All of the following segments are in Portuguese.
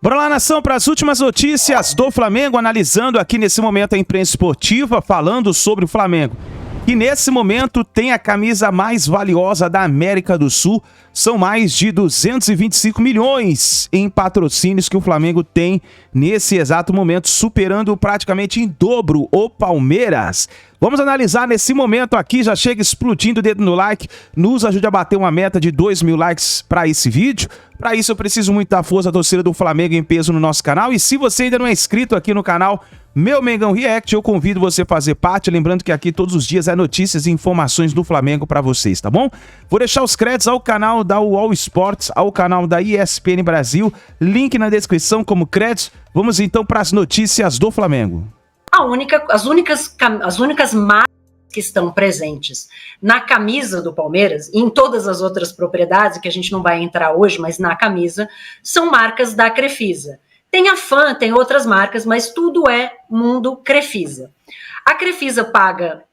Bora lá, nação, para as últimas notícias do Flamengo, analisando aqui nesse momento a imprensa esportiva, falando sobre o Flamengo. E nesse momento tem a camisa mais valiosa da América do Sul. São mais de 225 milhões em patrocínios que o Flamengo tem nesse exato momento, superando praticamente em dobro o Palmeiras. Vamos analisar nesse momento aqui, já chega explodindo o dedo no like, nos ajude a bater uma meta de 2.000 likes para esse vídeo. Para isso eu preciso muito da força da torcida do Flamengo em peso no nosso canal. E se você ainda não é inscrito aqui no canal Meu Mengão React, eu convido você a fazer parte, lembrando que aqui todos os dias é notícias e informações do Flamengo para vocês, tá bom? Vou deixar os créditos ao canal da UOL Sports, ao canal da ESPN Brasil, link na descrição como créditos. Vamos então para as notícias do Flamengo. As únicas marcas que estão presentes na camisa do Palmeiras e em todas as outras propriedades, que a gente não vai entrar hoje, mas na camisa, são marcas da Crefisa. Tem a Fan, tem outras marcas, mas tudo é mundo Crefisa. A Crefisa paga,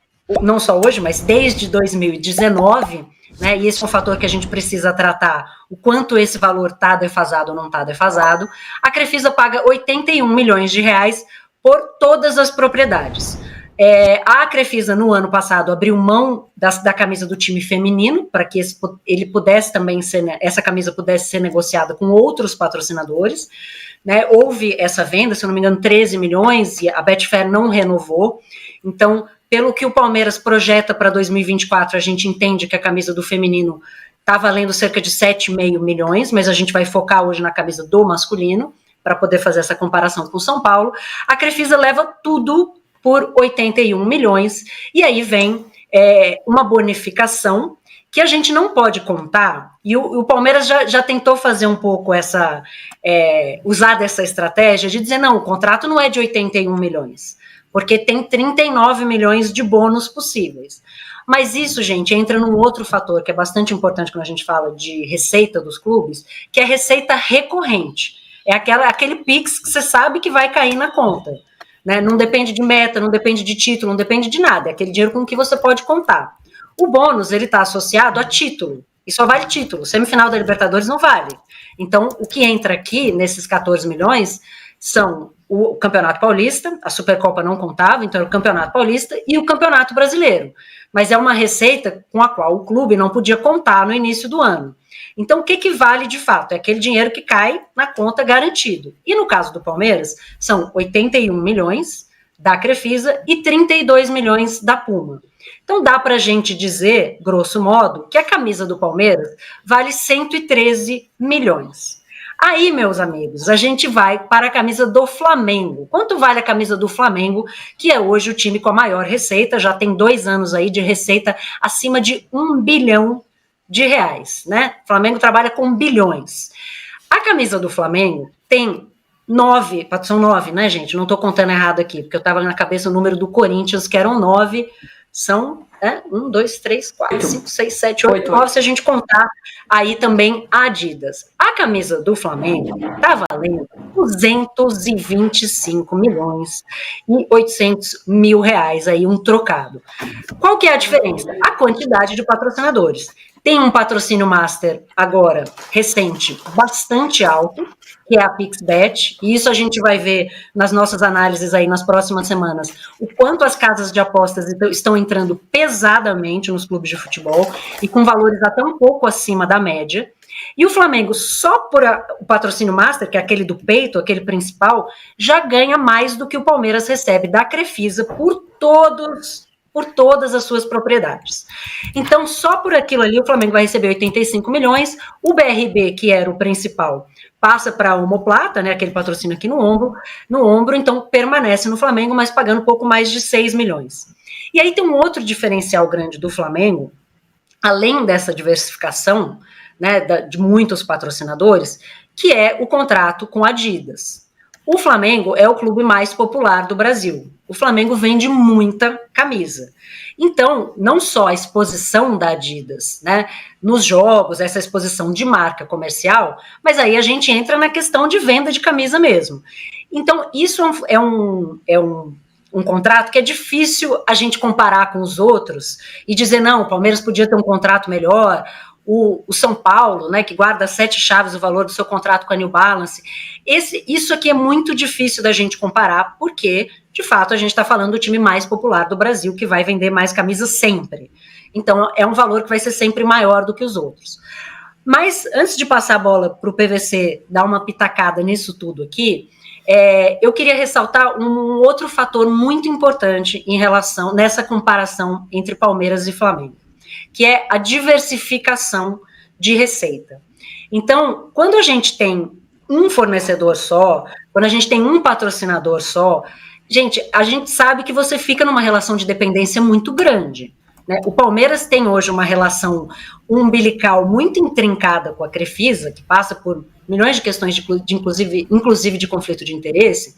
não só hoje, mas desde 2019, né, e esse é um fator que a gente precisa tratar, o quanto esse valor está defasado ou não está defasado. A Crefisa paga 81 milhões de reais por todas as propriedades. A Crefisa, no ano passado, abriu mão da camisa do time feminino, para que ele pudesse também essa camisa pudesse ser negociada com outros patrocinadores. Né? Houve essa venda, se eu não me engano, 13 milhões, e a Betfair não renovou. Então, pelo que o Palmeiras projeta para 2024, a gente entende que a camisa do feminino está valendo cerca de 7,5 milhões, mas a gente vai focar hoje na camisa do masculino, para poder fazer essa comparação com o São Paulo. A Crefisa leva tudo por 81 milhões, e aí vem uma bonificação que a gente não pode contar, e o Palmeiras já tentou fazer um pouco usar dessa estratégia de dizer, não, o contrato não é de 81 milhões, porque tem 39 milhões de bônus possíveis. Mas isso, gente, entra num outro fator que é bastante importante quando a gente fala de receita dos clubes, que é a receita recorrente. É aquele Pix que você sabe que vai cair na conta. Né? Não depende de meta, não depende de título, não depende de nada. É aquele dinheiro com que você pode contar. O bônus, ele está associado a título. E só vale título. Semifinal da Libertadores não vale. Então, o que entra aqui, nesses 14 milhões, são o Campeonato Paulista, a Supercopa não contava, então era o Campeonato Paulista e o Campeonato Brasileiro. Mas é uma receita com a qual o clube não podia contar no início do ano. Então, o que vale de fato? É aquele dinheiro que cai na conta garantido. E no caso do Palmeiras, são 81 milhões da Crefisa e 32 milhões da Puma. Então, dá para a gente dizer, grosso modo, que a camisa do Palmeiras vale 113 milhões. Aí, meus amigos, a gente vai para a camisa do Flamengo. Quanto vale a camisa do Flamengo, que é hoje o time com a maior receita, já tem 2 anos aí de receita acima de 1 bilhão de reais, né? O Flamengo trabalha com bilhões. A camisa do Flamengo tem 9, são 9, né, gente? Não estou contando errado aqui, porque eu estava na cabeça o número do Corinthians, que eram 9, são 1, 2, 3, 4, 5, 6, 7, 8, 9, se a gente contar aí também a Adidas. A camisa do Flamengo está valendo 225 milhões e 800 mil reais, aí um trocado. Qual que é a diferença? A quantidade de patrocinadores. Tem um patrocínio master agora, recente, bastante alto, que é a PixBet, e isso a gente vai ver nas nossas análises aí nas próximas semanas, o quanto as casas de apostas estão entrando pesadamente nos clubes de futebol, e com valores até um pouco acima da média. E o Flamengo, só por o patrocínio master, que é aquele do peito, aquele principal, já ganha mais do que o Palmeiras recebe da Crefisa por todas as suas propriedades. Então, só por aquilo ali, o Flamengo vai receber 85 milhões, o BRB, que era o principal, passa para a Omoplata, né, aquele patrocínio aqui no ombro, então permanece no Flamengo, mas pagando um pouco mais de 6 milhões. E aí tem um outro diferencial grande do Flamengo, além dessa diversificação, né, de muitos patrocinadores, que é o contrato com a Adidas. O Flamengo é o clube mais popular do Brasil. O Flamengo vende muita camisa. Então, não só a exposição da Adidas, né, nos jogos, essa exposição de marca comercial, mas aí a gente entra na questão de venda de camisa mesmo. Então, isso é um contrato que é difícil a gente comparar com os outros e dizer, não, o Palmeiras podia ter um contrato melhor, o São Paulo, né, que guarda 7 chaves o valor do seu contrato com a New Balance. Isso aqui é muito difícil da gente comparar, porque, de fato, a gente está falando do time mais popular do Brasil, que vai vender mais camisas sempre. Então, é um valor que vai ser sempre maior do que os outros. Mas, antes de passar a bola para o PVC dar uma pitacada nisso tudo aqui, eu queria ressaltar um outro fator muito importante nessa comparação entre Palmeiras e Flamengo, que é a diversificação de receita. Então, quando a gente tem um fornecedor só, quando a gente tem um patrocinador só, a gente sabe que você fica numa relação de dependência muito grande, né? O Palmeiras tem hoje uma relação umbilical muito intrincada com a Crefisa, que passa por milhões de questões inclusive de conflito de interesse,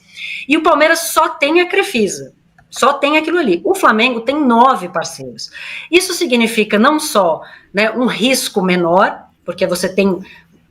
e o Palmeiras só tem a Crefisa, só tem aquilo ali. O Flamengo tem 9 parceiros. Isso significa não só, né, um risco menor, porque você tem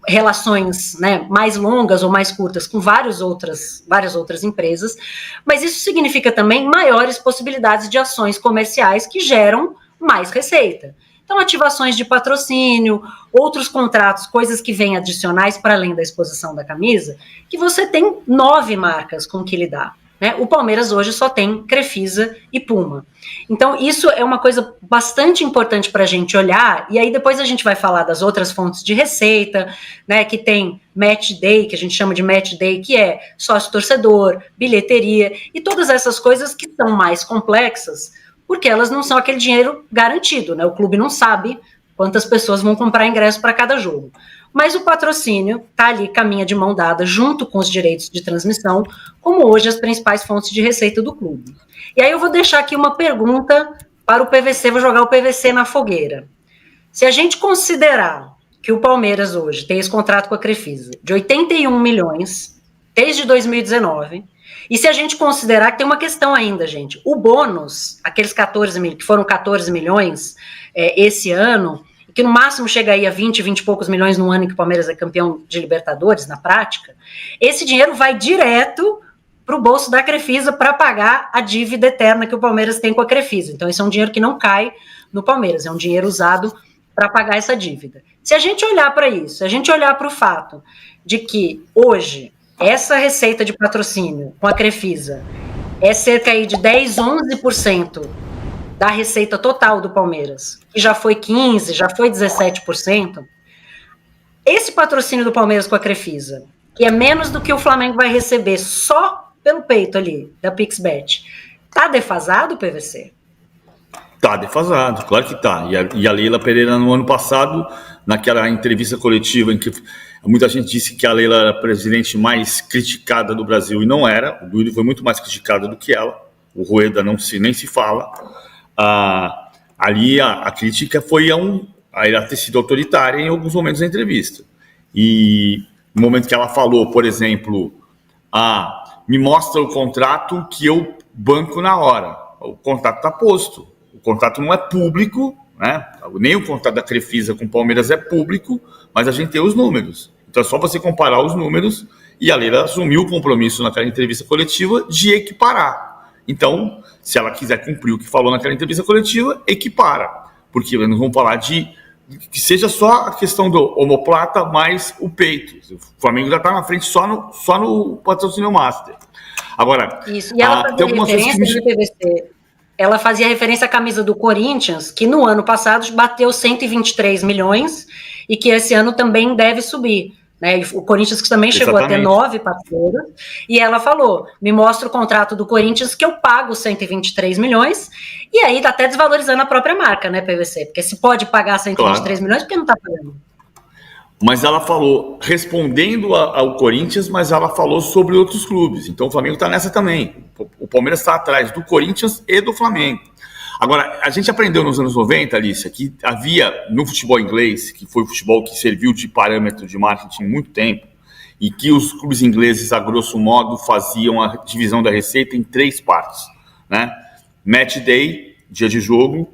relações, né, mais longas ou mais curtas com várias outras empresas, mas isso significa também maiores possibilidades de ações comerciais que geram mais receita. Então, ativações de patrocínio, outros contratos, coisas que vêm adicionais para além da exposição da camisa, que você tem 9 marcas com que lidar, né? O Palmeiras hoje só tem Crefisa e Puma. Então, isso é uma coisa bastante importante para a gente olhar, e aí depois a gente vai falar das outras fontes de receita, né, que tem Match Day, que a gente chama de Match Day, que é sócio-torcedor, bilheteria, e todas essas coisas que são mais complexas, porque elas não são aquele dinheiro garantido, né? O clube não sabe quantas pessoas vão comprar ingresso para cada jogo. Mas o patrocínio está ali, caminha de mão dada, junto com os direitos de transmissão, como hoje as principais fontes de receita do clube. E aí eu vou deixar aqui uma pergunta para o PVC, vou jogar o PVC na fogueira. Se a gente considerar que o Palmeiras hoje tem esse contrato com a Crefisa de 81 milhões, desde 2019, e se a gente considerar que tem uma questão ainda, gente, o bônus, aqueles 14 mil, que foram 14 milhões esse ano, que no máximo chega aí a 20 e poucos milhões no ano em que o Palmeiras é campeão de Libertadores, na prática, esse dinheiro vai direto para o bolso da Crefisa para pagar a dívida eterna que o Palmeiras tem com a Crefisa. Então, esse é um dinheiro que não cai no Palmeiras, é um dinheiro usado para pagar essa dívida. Se a gente olhar para isso, se a gente olhar para o fato de que hoje essa receita de patrocínio com a Crefisa é cerca aí de 10, 11% da receita total do Palmeiras, que já foi 15%, já foi 17%, esse patrocínio do Palmeiras com a Crefisa, que é menos do que o Flamengo vai receber só pelo peito ali, da PixBet, tá defasado, PVC? Tá defasado, claro que tá. E a Leila Pereira, no ano passado, naquela entrevista coletiva em que muita gente disse que a Leila era a presidente mais criticada do Brasil, e não era. O Duílio foi muito mais criticado do que ela. O Rueda nem se fala. Ali a crítica foi a ela ter sido autoritária em alguns momentos da entrevista. E no momento que ela falou, por exemplo, me mostra o contrato que eu banco na hora. O contrato está posto. O contrato não é público, né? Nem o contrato da Crefisa com o Palmeiras é público, mas a gente tem os números. Então é só você comparar os números, e a Leila assumiu o compromisso naquela entrevista coletiva de equiparar. Então, se ela quiser cumprir o que falou naquela entrevista coletiva, equipara. Porque nós vamos falar de que seja só a questão do omoplata mais o peito. O Flamengo já está na frente só no patrocínio master. Agora, isso. E ela tem algumas referências de PVC. Ela fazia referência à camisa do Corinthians, que no ano passado bateu 123 milhões e que esse ano também deve subir, né? O Corinthians que também chegou a ter 9 parceiros, e ela falou, me mostra o contrato do Corinthians que eu pago 123 milhões, e aí tá até desvalorizando a própria marca, né, PVC? Porque se pode pagar 123 milhões, por que não tá pagando? Mas ela falou, respondendo ao Corinthians, mas ela falou sobre outros clubes. Então o Flamengo está nessa também. O Palmeiras está atrás do Corinthians e do Flamengo. Agora, a gente aprendeu nos anos 90, Alicia, que havia no futebol inglês, que foi o futebol que serviu de parâmetro de marketing muito tempo, e que os clubes ingleses, a grosso modo, faziam a divisão da receita em 3 partes, né? Match Day, dia de jogo,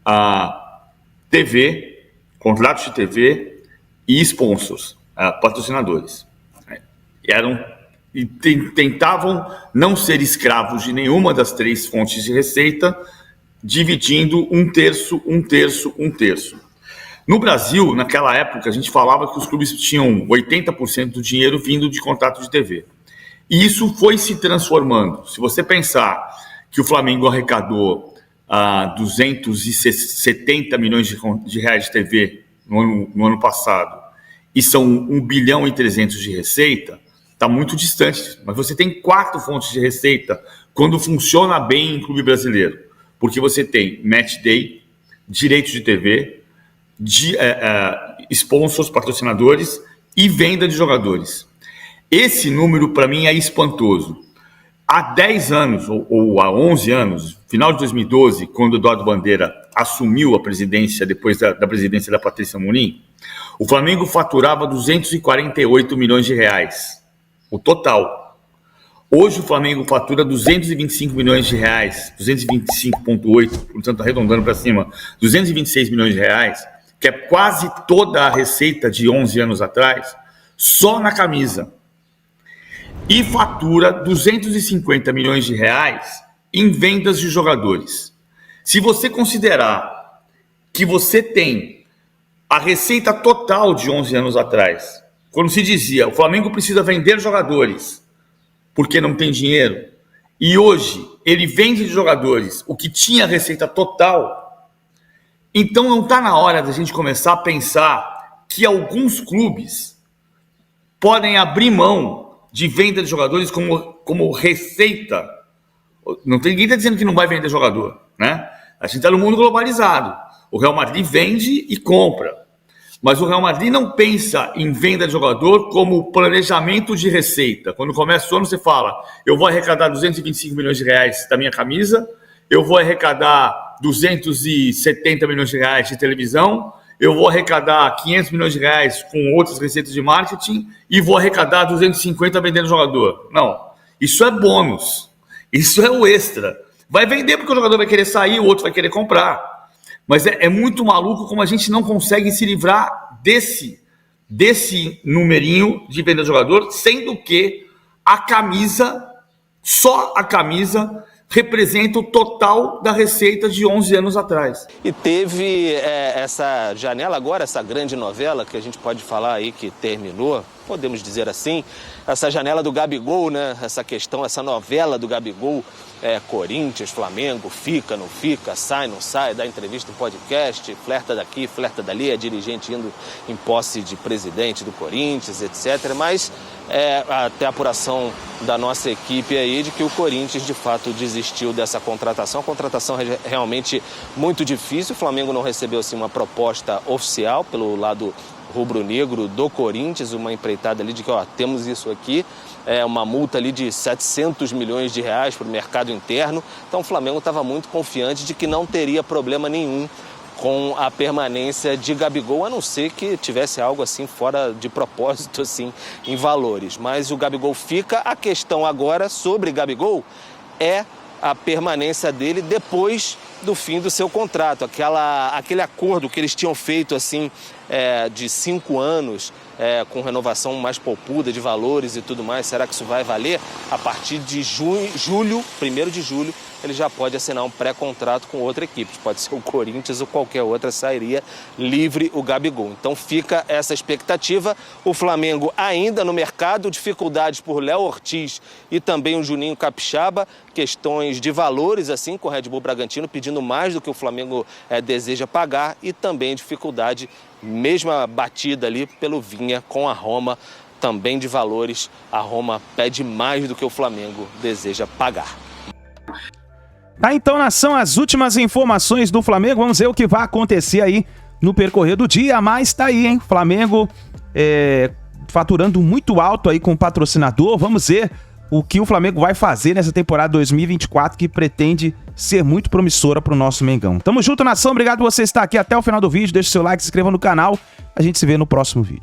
a TV, contratos de TV e sponsors, patrocinadores. Tentavam não ser escravos de nenhuma das 3 fontes de receita, dividindo 1/3, 1/3, 1/3. No Brasil, naquela época, a gente falava que os clubes tinham 80% do dinheiro vindo de contrato de TV. E isso foi se transformando. Se você pensar que o Flamengo arrecadou 270 milhões de reais de TV no ano passado, e são 1 bilhão e 300 de receita, está muito distante. Mas você tem 4 fontes de receita quando funciona bem em clube brasileiro. Porque você tem match day, direitos de TV, sponsors, patrocinadores e venda de jogadores. Esse número, para mim, é espantoso. Há 10 anos, ou há 11 anos, final de 2012, quando o Eduardo Bandeira assumiu a presidência, depois da presidência da Patrícia Amorim, o Flamengo faturava 248 milhões de reais, o total. Hoje o Flamengo fatura 225 milhões de reais, 225,8, portanto, arredondando para cima, 226 milhões de reais, que é quase toda a receita de 11 anos atrás, só na camisa. E fatura 250 milhões de reais em vendas de jogadores. Se você considerar que você tem a receita total de 11 anos atrás, quando se dizia o Flamengo precisa vender jogadores porque não tem dinheiro, e hoje ele vende de jogadores o que tinha receita total, então não está na hora da gente começar a pensar que alguns clubes podem abrir mão de venda de jogadores como receita. Ninguém está dizendo que não vai vender jogador, né? A gente está no mundo globalizado. O Real Madrid vende e compra. Mas o Real Madrid não pensa em venda de jogador como planejamento de receita. Quando começa o ano, você fala, eu vou arrecadar 225 milhões de reais da minha camisa, eu vou arrecadar 270 milhões de reais de televisão, eu vou arrecadar 500 milhões de reais com outras receitas de marketing e vou arrecadar 250 vendendo jogador. Não, isso é bônus. Isso é o extra. Vai vender porque o jogador vai querer sair, o outro vai querer comprar. Mas é muito maluco como a gente não consegue se livrar desse numerinho de venda de jogador, sendo que a camisa, só a camisa, representa o total da receita de 11 anos atrás. E teve essa janela agora, essa grande novela que a gente pode falar aí que terminou, podemos dizer assim, essa janela do Gabigol, né? Essa questão, essa novela do Gabigol, Corinthians, Flamengo, fica, não fica, sai, não sai, dá entrevista no podcast, flerta daqui, flerta dali, é dirigente indo em posse de presidente do Corinthians, etc. Mas até a apuração da nossa equipe aí de que o Corinthians de fato desistiu dessa contratação. A contratação é realmente muito difícil, o Flamengo não recebeu assim uma proposta oficial pelo lado rubro-negro do Corinthians, uma empreitada ali de que temos isso aqui, uma multa ali de 700 milhões de reais para o mercado interno. Então o Flamengo estava muito confiante de que não teria problema nenhum com a permanência de Gabigol, a não ser que tivesse algo assim fora de propósito assim em valores. Mas o Gabigol fica. A questão agora sobre Gabigol é a permanência dele depois do fim do seu contrato, aquele acordo que eles tinham feito assim de 5 anos, com renovação mais poupuda de valores e tudo mais. Será que isso vai valer? A partir de julho, 1º de julho, ele já pode assinar um pré-contrato com outra equipe. Pode ser o Corinthians ou qualquer outra, sairia livre o Gabigol. Então fica essa expectativa. O Flamengo ainda no mercado, dificuldades por Léo Ortiz e também o Juninho Capixaba, questões de valores assim com o Red Bull Bragantino pedindo mais do que o Flamengo deseja pagar, e também dificuldade, mesma batida ali pelo Vinha com a Roma, também de valores. A Roma pede mais do que o Flamengo deseja pagar. Tá, então, nação, as últimas informações do Flamengo. Vamos ver o que vai acontecer aí no percorrer do dia. Mas tá aí, hein? Flamengo faturando muito alto aí com o patrocinador. Vamos ver o que o Flamengo vai fazer nessa temporada 2024, que pretende ser muito promissora pro nosso Mengão. Tamo junto, nação. Obrigado por você estar aqui até o final do vídeo. Deixa o seu like, se inscreva no canal. A gente se vê no próximo vídeo.